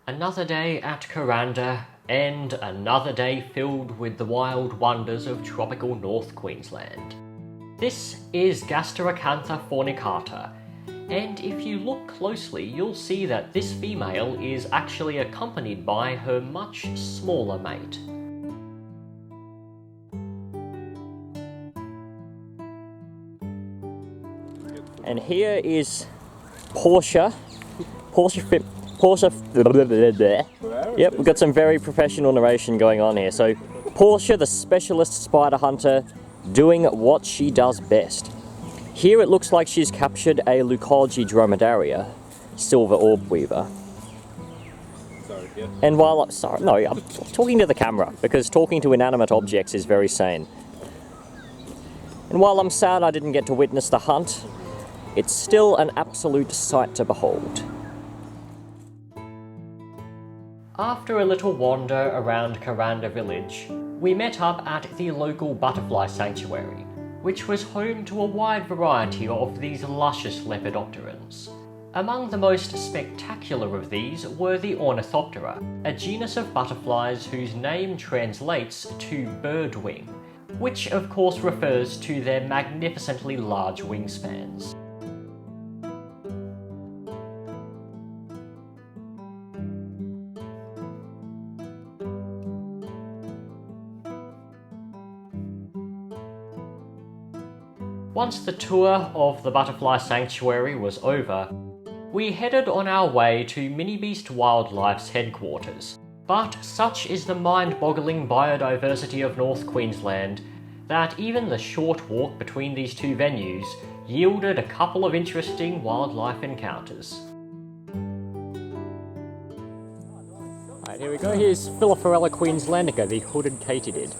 Another day at Kuranda, and another day filled with the wild wonders of tropical North Queensland. This is Gasteracantha fornicata, and if you look closely you'll see that this female is actually accompanied by her much smaller mate. And here is Portia. Yep, we've got some very professional narration going on here. So, Portia, the specialist spider hunter, doing what she does best. Here it looks like she's captured a Leucauge dromedaria, silver orb-weaver. And while I'm talking to the camera, because talking to inanimate objects is very sane. And while I'm sad I didn't get to witness the hunt, it's still an absolute sight to behold. After a little wander around Kuranda village, we met up at the local butterfly sanctuary, which was home to a wide variety of these luscious lepidopterans. Among the most spectacular of these were the Ornithoptera, a genus of butterflies whose name translates to Birdwing, which of course refers to their magnificently large wingspans. Once the tour of the butterfly sanctuary was over, we headed on our way to Minibeast Wildlife's headquarters. But such is the mind-boggling biodiversity of North Queensland that even the short walk between these two venues yielded a couple of interesting wildlife encounters. Alright, here we go. Here's Philophorella queenslandica, the hooded katydid.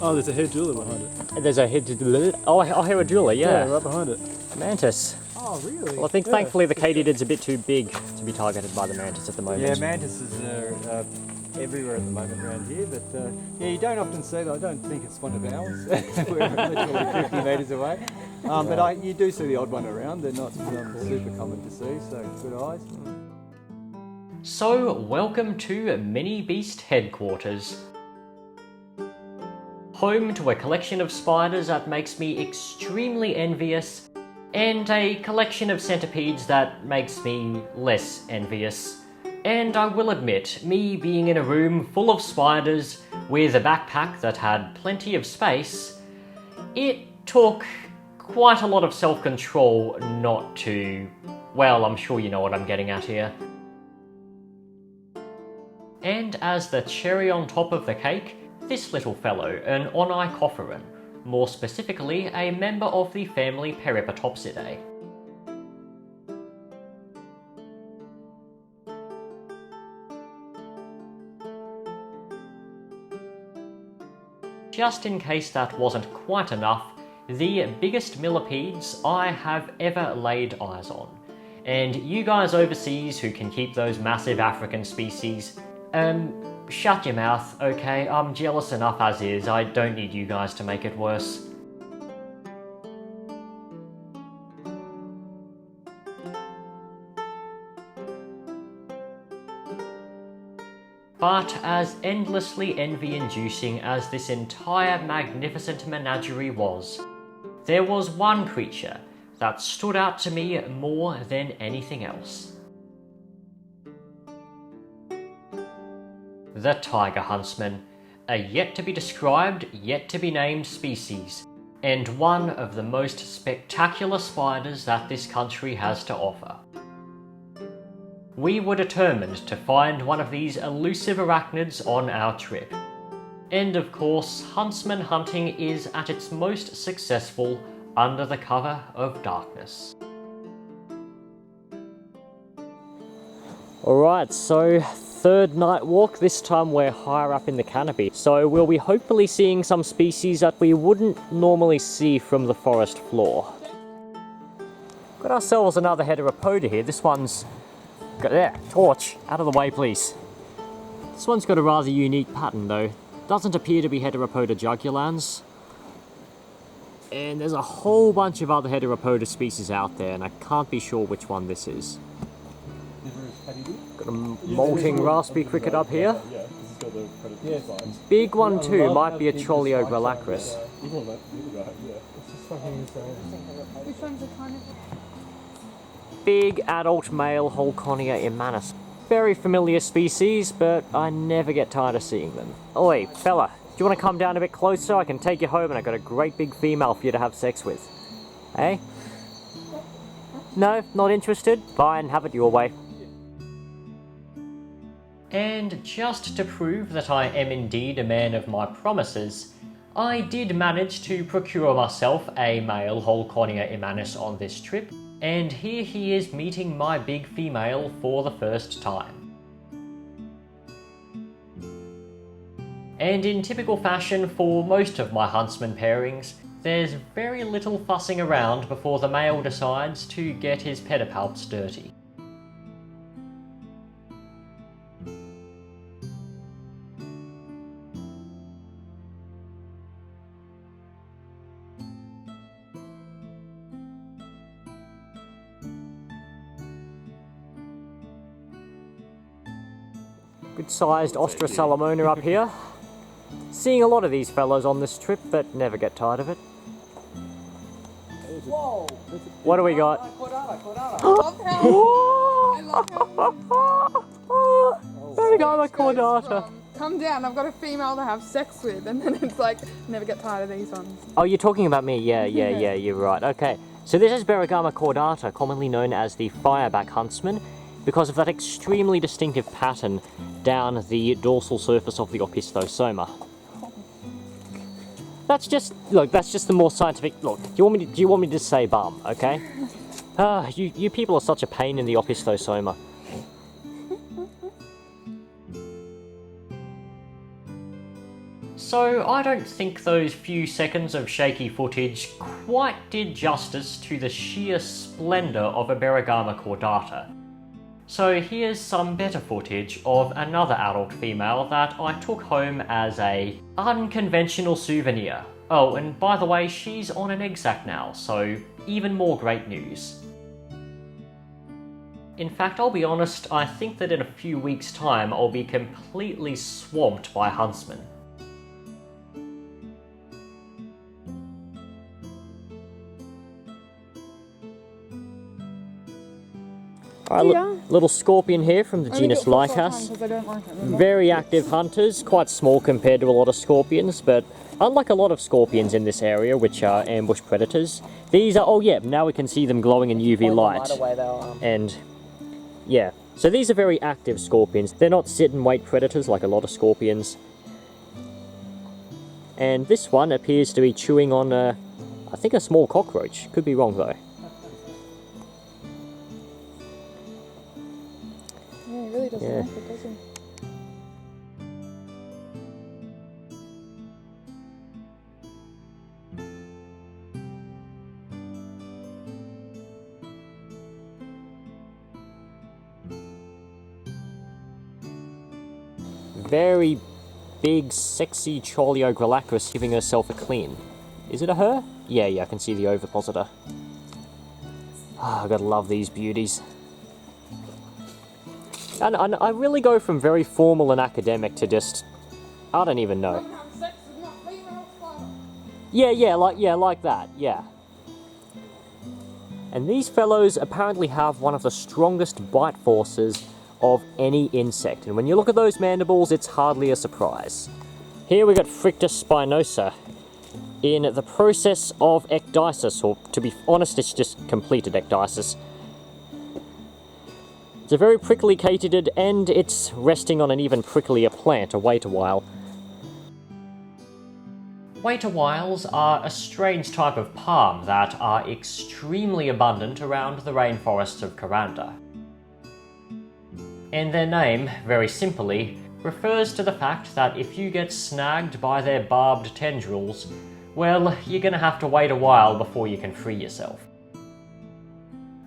Oh, there's a heteropoda behind it. There's a Heteropoda, yeah. Yeah, right behind it. Mantis. Oh, really? Well, I think thankfully the katydid's a bit too big to be targeted by the mantis at the moment. Yeah, mantises are everywhere at the moment around here, but yeah, you don't often see that. I don't think it's one of ours. We're literally 50 metres away. But you do see the odd one around. They're not super common to see, so good eyes. So, welcome to Minibeast headquarters. Home to a collection of spiders that makes me extremely envious, and a collection of centipedes that makes me less envious. And I will admit, me being in a room full of spiders with a backpack that had plenty of space, it took quite a lot of self-control not to... well, I'm sure you know what I'm getting at here. And as the cherry on top of the cake, this little fellow, an ornithoptera, more specifically a member of the family Peripatopsidae. Just in case that wasn't quite enough, the biggest millipedes I have ever laid eyes on. And you guys overseas who can keep those massive African species, shut your mouth, okay? I'm jealous enough as is, I don't need you guys to make it worse. But as endlessly envy-inducing as this entire magnificent menagerie was, there was one creature that stood out to me more than anything else. The Tiger Huntsman, a yet-to-be-described, yet-to-be-named species, and one of the most spectacular spiders that this country has to offer. We were determined to find one of these elusive arachnids on our trip. And of course, huntsman hunting is at its most successful under the cover of darkness. Alright, so third night walk. This time we're higher up in the canopy, so we'll be hopefully seeing some species that we wouldn't normally see from the forest floor. Got ourselves another Heteropoda here. This one's got, there, torch, out of the way please. This one's got a rather unique pattern though. Doesn't appear to be Heteropoda jugulans. And there's a whole bunch of other Heteropoda species out there, and I can't be sure which one this is. Got a molting raspy cricket up here. Big one too, might be a Choliogalacris. Which one's the kind of... Big adult male Holconia immanis. Very familiar species, but I never get tired of seeing them. Oi, fella, do you want to come down a bit closer? I can take you home and I've got a great big female for you to have sex with. Eh? No, not interested? Fine, have it your way. And just to prove that I am indeed a man of my promises, I did manage to procure myself a male Holconia immanis on this trip, and here he is meeting my big female for the first time. And in typical fashion for most of my huntsman pairings, there's very little fussing around before the male decides to get his pedipalps dirty. Good sized Ostrosalamona up here. Seeing a lot of these fellows on this trip, but never get tired of it. Whoa! What do we got? I love how... Beregama cordata. Come down, I've got a female to have sex with, and then it's like, never get tired of these ones. Oh, you're talking about me? Yeah, you're right. Okay. So this is Beregama cordata, commonly known as the fireback huntsman, because of that extremely distinctive pattern down the dorsal surface of the opistosoma. That's just, look, that's just the more scientific, look, do you want me to just say bum, okay? You people are such a pain in the opistosoma. So I don't think those few seconds of shaky footage quite did justice to the sheer splendour of a Beregama cordata. So here's some better footage of another adult female that I took home as a unconventional souvenir. Oh, and by the way, she's on an egg sac now, so even more great news. In fact, I'll be honest, I think that in a few weeks' time I'll be completely swamped by huntsmen. Alright, little scorpion here from the genus Leucauge. Very active hunters, quite small compared to a lot of scorpions, but unlike a lot of scorpions in this area, which are ambush predators, these are, oh yeah, now we can see them glowing in UV light. And yeah, so these are very active scorpions. They're not sit and wait predators like a lot of scorpions. And this one appears to be chewing on, I think a small cockroach. Could be wrong though. Doesn't like it, does he? Very big, sexy Choliogalacris giving herself a clean. Is it a her? Yeah, I can see the ovipositor. I gotta love these beauties. And I really go from very formal and academic to just, I don't even know. Yeah, like that, yeah. And these fellows apparently have one of the strongest bite forces of any insect. And when you look at those mandibles, it's hardly a surprise. Here we got Frictus spinosa in the process of ecdysis, or to be honest, it's just completed ecdysis. It's a very prickly katydid, and it's resting on an even pricklier plant, a wait a while. Wait a whiles are a strange type of palm that are extremely abundant around the rainforests of Kuranda. And their name, very simply, refers to the fact that if you get snagged by their barbed tendrils, well, you're gonna have to wait a while before you can free yourself.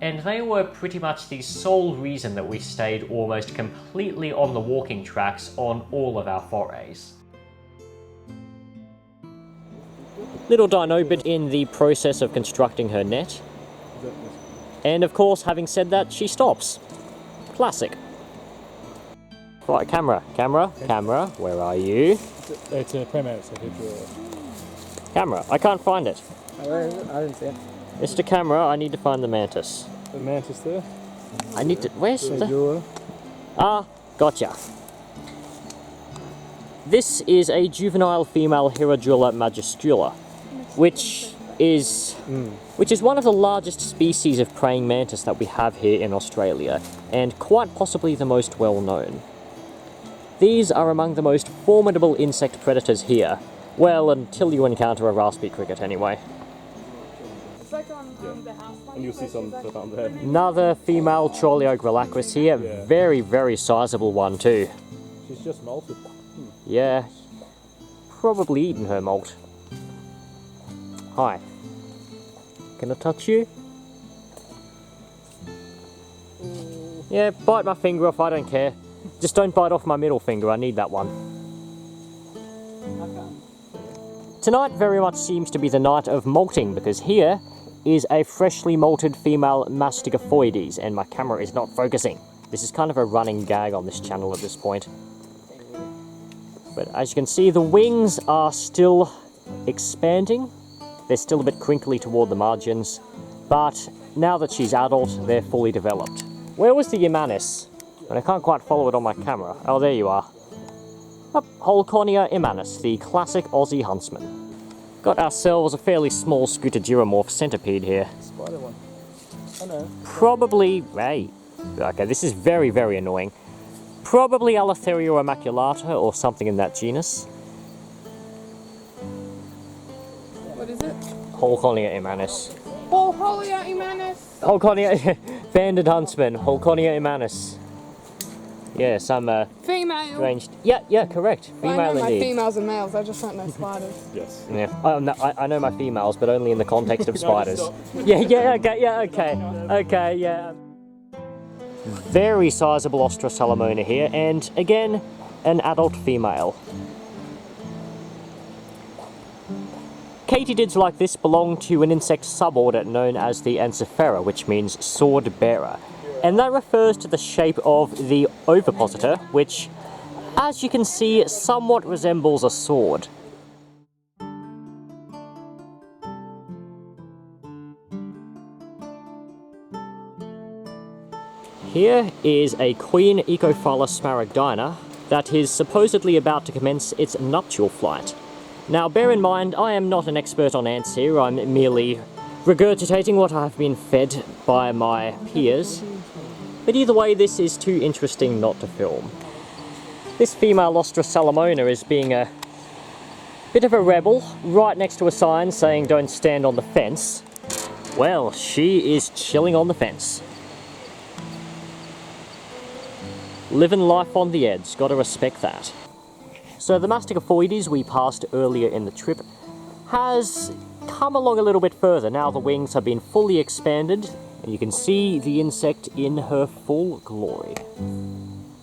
And they were pretty much the sole reason that we stayed almost completely on the walking tracks on all of our forays. Little Dinobit in the process of constructing her net. And of course, having said that, she stops. Classic. Right, camera, where are you? It's a premade, so Camera, I can't find it. I didn't see it. Mr. Camera, I need to find the mantis. The mantis there. I need to, where's the... Jaw. Ah, gotcha. This is a juvenile female Heteropoda magistrula, which is one of the largest species of praying mantis that we have here in Australia, and quite possibly the most well known. These are among the most formidable insect predators here. Well, until you encounter a raspy cricket anyway. It's like on the house. And you'll see some down there. Another female Troleogrelacris here, Yeah. very, very sizable one too. She's just molted. Yeah, probably eaten her molt. Hi. Can I touch you? Yeah, bite my finger off, I don't care. Just don't bite off my middle finger, I need that one. Tonight very much seems to be the night of molting, because here is a freshly molted female Mastigophoides, and my camera is not focusing. This is kind of a running gag on this channel at this point. But as you can see, the wings are still expanding. They're still a bit crinkly toward the margins, but now that she's adult, they're fully developed. Where was the immanis? And I can't quite follow it on my camera. Oh, there you are. Up, Holconia immanis, the classic Aussie huntsman. Got ourselves a fairly small scootogeomorph centipede here. Spider one. Oh no. Probably, hey, okay, this is very, very annoying. Probably Alatheria immaculata or something in that genus. What is it? Holconia immanis. Holconia immanis. Holconia, banded huntsman, Holconia immanis. Yeah, some Female. ranged. Yeah, correct. Well, I Female know my indeed. females and males. I just don't know spiders. Yes. Yeah, I know my females, but only in the context of spiders. Okay, yeah. Very sizable Ostrosalamona here, and again, an adult female. Katydids like this belong to an insect suborder known as the Ancyphera, which means sword bearer. And that refers to the shape of the ovipositor, which, as you can see, somewhat resembles a sword. Here is a Queen Echophilus smaragdina that is supposedly about to commence its nuptial flight. Now bear in mind, I am not an expert on ants here, I'm merely regurgitating what I've been fed by my peers. But either way, this is too interesting not to film. This female Ostrosalamona is being a bit of a rebel, right next to a sign saying don't stand on the fence. Well, she is chilling on the fence. Living life on the edge, gotta respect that. So the Mastigophoides we passed earlier in the trip has come along a little bit further. Now the wings have been fully expanded, and you can see the insect in her full glory.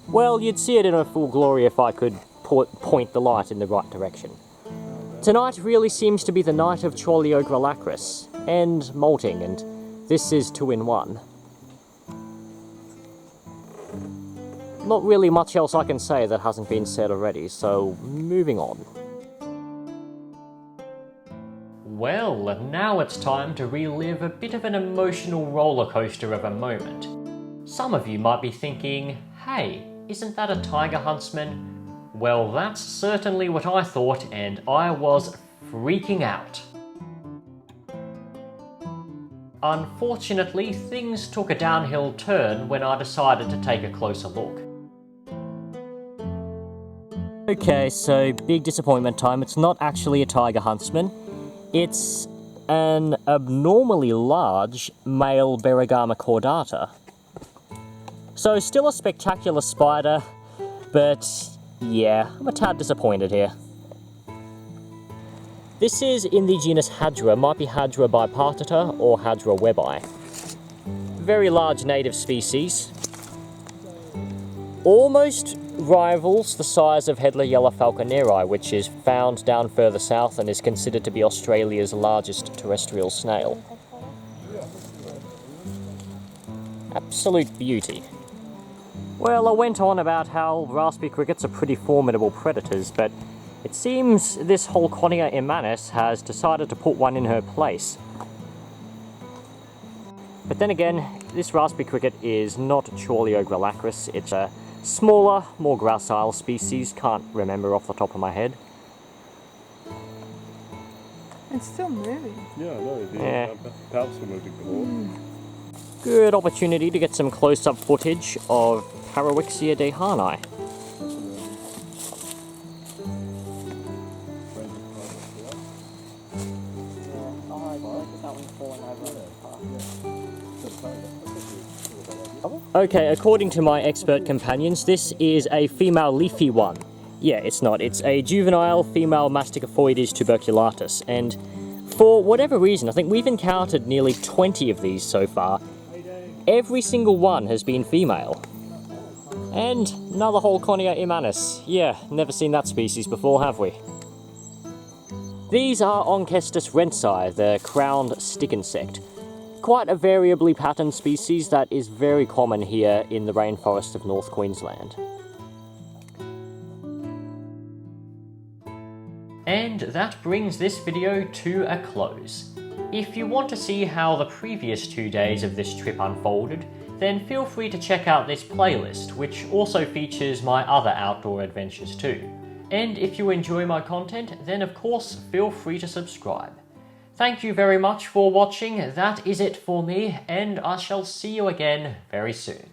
Well, you'd see it in her full glory if I could point the light in the right direction. Tonight really seems to be the night of Troleogrelacris and molting, and this is 2 in 1. Not really much else I can say that hasn't been said already, so moving on. Well, now it's time to relive a bit of an emotional roller coaster of a moment. Some of you might be thinking, hey, isn't that a Tiger Huntsman? Well, that's certainly what I thought, and I was freaking out. Unfortunately, things took a downhill turn when I decided to take a closer look. Okay, so big disappointment time. It's not actually a Tiger Huntsman. It's an abnormally large male Beregama cordata. So still a spectacular spider, but yeah, I'm a tad disappointed here. This is in the genus Hadra, might be Hadra bipartita or Hadra webbi. Very large native species. Almost rivals the size of Hedler falconeri, which is found down further south and is considered to be Australia's largest terrestrial snail. Absolute beauty. Well, I went on about how raspy crickets are pretty formidable predators, but it seems this Holconia immanis has decided to put one in her place. But then again, this raspy cricket is not Chorlio grelacris, it's a smaller, more gracile species, can't remember off the top of my head. It's still moving. Yeah, I know. The palps were moving before. Good opportunity to get some close-up footage of Parawixia dehani. Okay, according to my expert companions, this is a female leafy one. Yeah, it's not. It's a juvenile female Masticophoides tuberculatus, and for whatever reason, I think we've encountered nearly 20 of these so far. Every single one has been female. And another Holconia immanis. Yeah, never seen that species before, have we? These are Onchestus rensi, the crowned stick insect. Quite a variably patterned species that is very common here in the rainforest of North Queensland. And that brings this video to a close. If you want to see how the previous 2 days of this trip unfolded, then feel free to check out this playlist, which also features my other outdoor adventures too. And if you enjoy my content, then of course feel free to subscribe. Thank you very much for watching, that is it for me, and I shall see you again very soon.